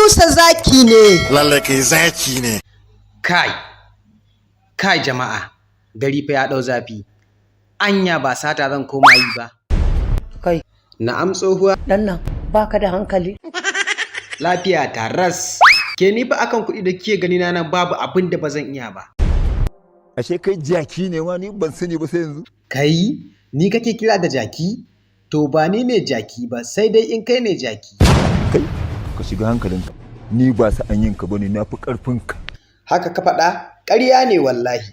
Musa zaki ne. Lalle kai zaki ne. Kai jama'a, gari fa ya ɗau zafi. Anya ba sata zan koma yi ba. Kai, Na'am tsohuwa. ɗan nan baka da hankali. Lafiya ta ras. Ke ni fa akan kuɗi da kike gani na nan babu abin da ba zan iya ba. Ashe kai jaki ne ma ni ban sani ba sai yanzu. Kai, ni kake kira da jaki? To ba ni ne jaki ba, sai dai in kai ne jaki. Kai, ka shiga hankalinka. Ni ba sa'an yinka bane, na fi ƙarfinka. Haka ka faɗa? Ƙarya ne wallahi.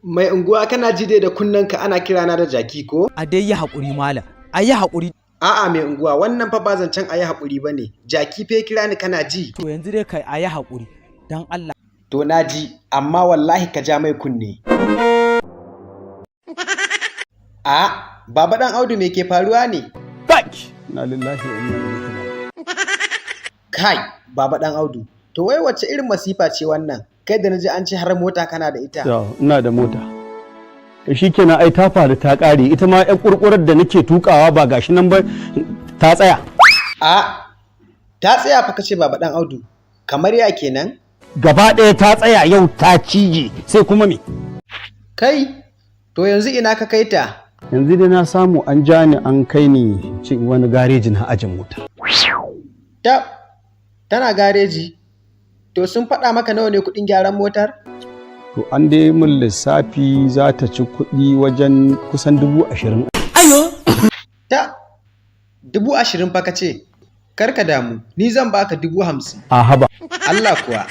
Mai unguwa kana ji dai da kunnanka ana kirana da jaki ko? A dai yi haƙuri malam, a yi haƙuri. A'a mai unguwa wannan fa ba zancen a yi haƙuri ba ne. Jaki fe kira ni kana ji. To yanzu dai kai a yi haƙuri, don Allah. To na ji, amma wallahi ka ja mai kunne. A, Baba ɗan Audu me ke faruwa ne? Bak! Na lillahi wa inna ilaihi raji'un. Kai, Baba ɗan Audu, to wai wacce irin masifa ce wannan? Kai da na ji an ce har mota kana da ita. Ina da mota. Shi kenan ai ta faru ta ƙare, ita ma 'yan ƙurƙurar da nake tukawa ba gashi nan ba ta tsaya. A, ta tsaya fa kace Baba ɗan Audu, kamar ya kenan? Gaba ɗaya ta tsaya yau ta cije sai kuma me? Kai, to yanzu ina ka kai ta? Yanzu dai na samu an ja ni an kai ni wani gareji na ajin mota. Tana gareji? To sun faɗa maka nawa ne kuɗin gyaran motar? To an dai min lissafi za ta ci kuɗi wajen kusan 20,000. Ayo! 20,000 fa kace? Kar ka damu, ni zan baka 50,000. A haba. Allah kuwa.